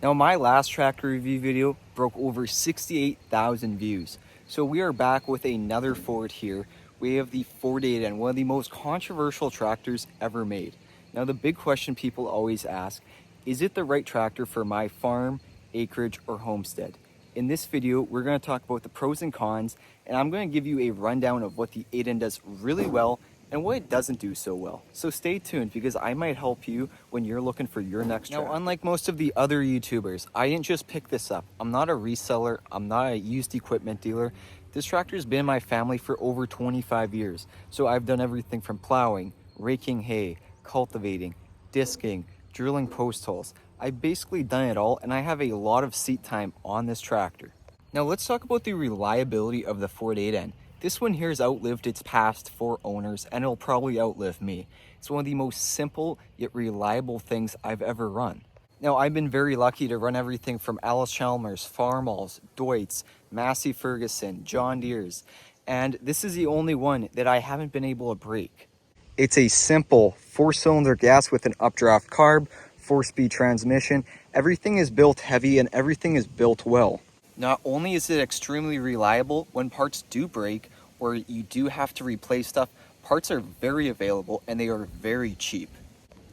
Now my last tractor review video broke over 68,000 views. So we are back with another Ford here. We have the Ford 8N, one of the most controversial tractors ever made. Now the big question people always ask, is it the right tractor for my farm, acreage, or homestead? In this video, we're going to talk about the pros and cons, and I'm going to give you a rundown of what the 8N does really well and what it doesn't do so well. So stay tuned because I might help you when you're looking for your next tractor. Now, unlike most of the other YouTubers, I didn't just pick this up. I'm not a reseller. I'm not a used equipment dealer. This tractor's been in my family for over 25 years. So I've done everything from plowing, raking hay, cultivating, disking, drilling post holes. I've basically done it all, and I have a lot of seat time on this tractor. Now let's talk about the reliability of the Ford 8N. This one here has outlived its past 4 owners, and it'll probably outlive me. It's one of the most simple yet reliable things I've ever run. Now I've been very lucky to run everything from Alice Chalmers, Farmalls, Deutz, Massey Ferguson, John Deere's, and this is the only one that I haven't been able to break. It's a simple 4-cylinder gas with an updraft carb, 4-speed transmission. Everything is built heavy and everything is built well. Not only is it extremely reliable, when parts do break or you do have to replace stuff, parts are very available and they are very cheap.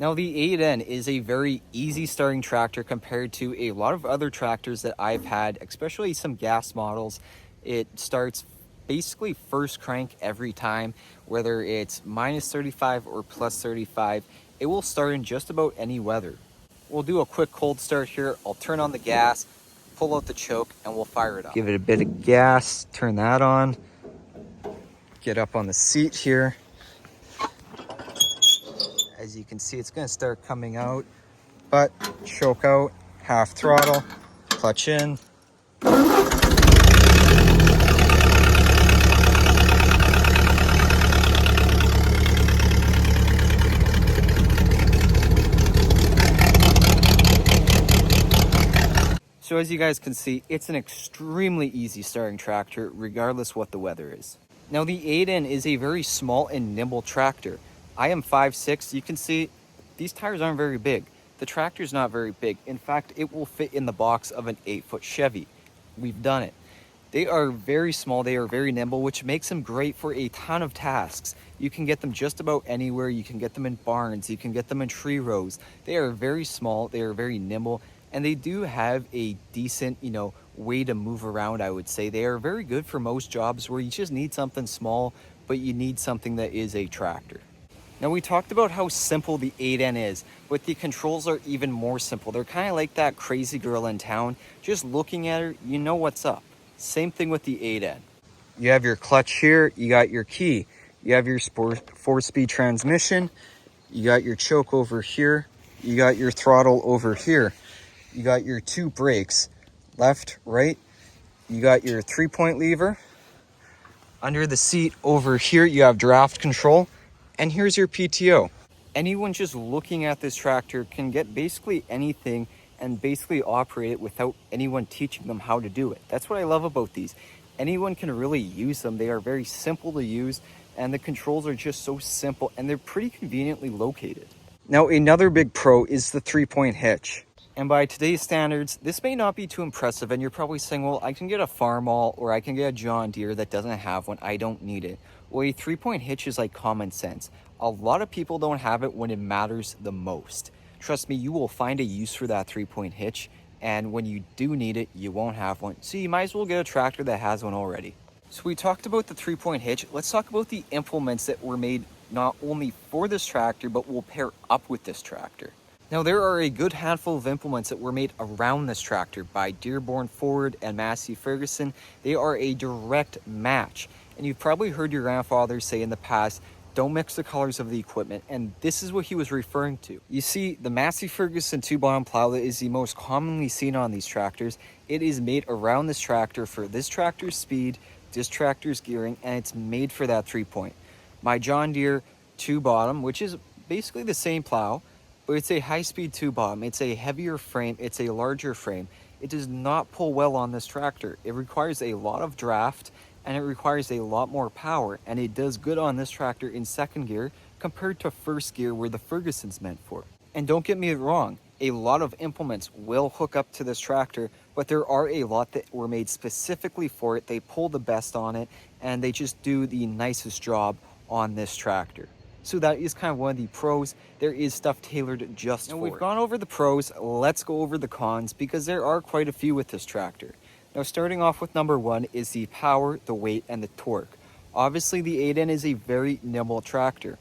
Now the 8N is a very easy starting tractor compared to a lot of other tractors that I've had, especially some gas models. It starts basically first crank every time, whether it's minus 35 or plus 35. It will start in just about any weather. We'll do a quick cold start here. I'll turn on the gas, pull out the choke, and we'll fire it up. Give it a bit of gas, turn that on, get up on the seat here. As you can see, it's gonna start coming out, but choke out, half throttle, clutch in. So as you guys can see, it's an extremely easy starting tractor regardless what the weather is. Now the 8N is a very small and nimble tractor. I am 5'6", you can see these tires aren't very big. The tractor's not very big. In fact, it will fit in the box of an 8-foot Chevy. We've done it. They are very small, they are very nimble, which makes them great for a ton of tasks. You can get them just about anywhere. You can get them in barns, you can get them in tree rows. They are very small, they are very nimble, and they do have a decent, way to move around, I would say. They are very good for most jobs where you just need something small, but you need something that is a tractor. Now we talked about how simple the 8N is, but the controls are even more simple. They're kind of like that crazy girl in town. Just looking at her, you know what's up. Same thing with the 8N. You have your clutch here, you got your key, you have your 4-speed transmission, you got your choke over here, you got your throttle over here. You got your 2 brakes, left, right. You got your 3-point lever. Under the seat over here, you have draft control. And here's your PTO. Anyone just looking at this tractor can get basically anything and basically operate it without anyone teaching them how to do it. That's what I love about these. Anyone can really use them. They are very simple to use, and the controls are just so simple, and they're pretty conveniently located. Now, another big pro is the 3-point hitch. And by today's standards, this may not be too impressive, and you're probably saying, well, I can get a Farmall or I can get a John Deere that doesn't have one. I don't need it. Well, a 3-point hitch is like common sense. A lot of people don't have it when it matters the most. Trust me, you will find a use for that 3-point hitch, and when you do need it, you won't have one. So you might as well get a tractor that has one already. So we talked about the 3-point hitch. Let's talk about the implements that were made not only for this tractor, but will pair up with this tractor. Now there are a good handful of implements that were made around this tractor by Dearborn Ford and Massey Ferguson. They are a direct match. And you've probably heard your grandfather say in the past, don't mix the colors of the equipment, and this is what he was referring to. You see, the Massey Ferguson 2-bottom plow that is the most commonly seen on these tractors, it is made around this tractor for this tractor's speed, this tractor's gearing, and it's made for that 3-point. My John Deere 2-bottom, which is basically the same plow, but it's a high-speed 2-bottom. It's a heavier frame, it's a larger frame. It does not pull well on this tractor. It requires a lot of draft, and it requires a lot more power, and it does good on this tractor in second gear compared to first gear where the Ferguson's meant for. And don't get me wrong, A lot of implements will hook up to this tractor, but there are a lot that were made specifically for it. They pull the best on it, and they just do the nicest job on this tractor. So that is kind of one of the pros. There is stuff tailored just for it. Now we've gone over the pros, let's go over the cons, because there are quite a few with this tractor. Now starting off with number one is the power, the weight, and the torque. Obviously the 8N is a very nimble tractor,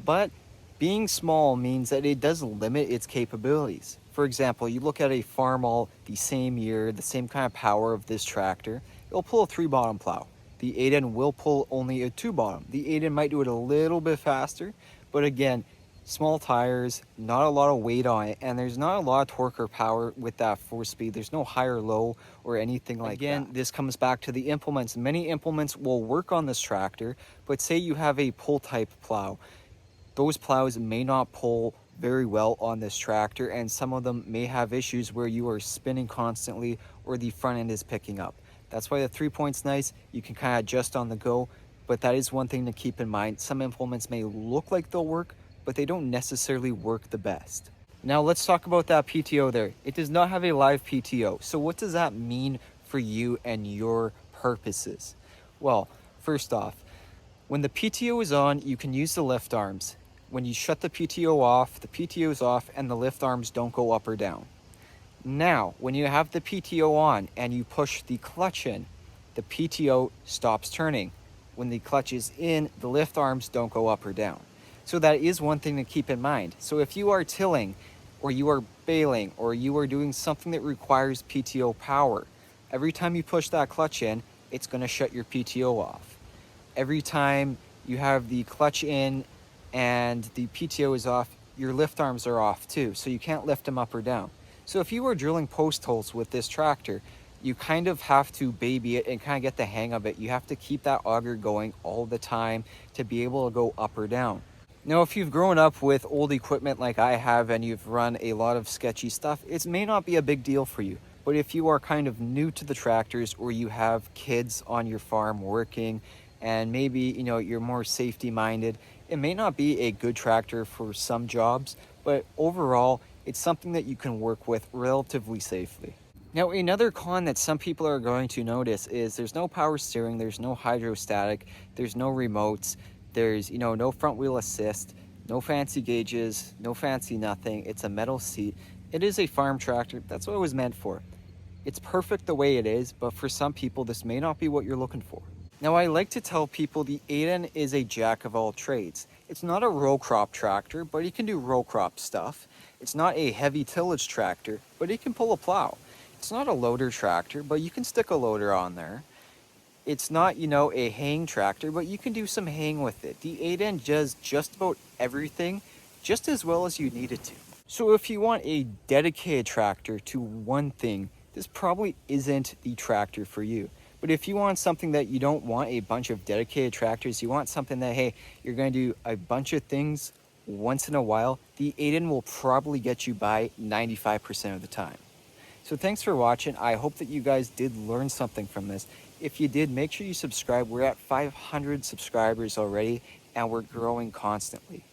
but being small means that it does limit its capabilities. For example, you look at a Farmall the same year, the same kind of power of this tractor, it'll pull a 3-bottom plow. The 8N will pull only a 2-bottom. The 8N might do it a little bit faster, but again, small tires, not a lot of weight on it, and there's not a lot of torque or power with that 4-speed. There's no high or low or anything like that. Again, this comes back to the implements. Many implements will work on this tractor, but say you have a pull type plow. Those plows may not pull very well on this tractor, and some of them may have issues where you are spinning constantly or the front end is picking up. That's why the 3-point's nice. You can kind of adjust on the go, but that is one thing to keep in mind. Some implements may look like they'll work, but they don't necessarily work the best. Now let's talk about that PTO there. It does not have a live PTO. So what does that mean for you and your purposes? Well, first off, when the PTO is on, you can use the lift arms. When you shut the PTO off, the PTO is off and the lift arms don't go up or down. Now, when you have the PTO on and you push the clutch in, the PTO stops turning. When the clutch is in, the lift arms don't go up or down. So that is one thing to keep in mind. So if you are tilling, or you are baling, or you are doing something that requires PTO power, every time you push that clutch in, it's going to shut your PTO off. Every time you have the clutch in and the PTO is off, your lift arms are off too, so you can't lift them up or down. So if you are drilling post holes with this tractor, you kind of have to baby it and kind of get the hang of it. You have to keep that auger going all the time to be able to go up or down. Now, if you've grown up with old equipment like I have and you've run a lot of sketchy stuff, it may not be a big deal for you. But if you are kind of new to the tractors, or you have kids on your farm working, and maybe, you're more safety minded, it may not be a good tractor for some jobs, but overall, it's something that you can work with relatively safely. Now, another con that some people are going to notice is there's no power steering, there's no hydrostatic, there's no remotes, there's, no front wheel assist, no fancy gauges, no fancy nothing. It's a metal seat. It is a farm tractor. That's what it was meant for. It's perfect the way it is, but for some people, this may not be what you're looking for. Now, I like to tell people the 8N is a jack of all trades. It's not a row crop tractor, but it can do row crop stuff. It's not a heavy tillage tractor, but it can pull a plow. It's not a loader tractor, but you can stick a loader on there. It's not, a haying tractor, but you can do some haying with it. The 8N does just about everything just as well as you need it to. So if you want a dedicated tractor to one thing, this probably isn't the tractor for you. But if you want something that you don't want a bunch of dedicated tractors, you want something that, hey, you're going to do a bunch of things once in a while, the 8N will probably get you by 95% of the time. So thanks for watching. I hope that you guys did learn something from this. If you did, make sure you subscribe. We're at 500 subscribers already, and we're growing constantly.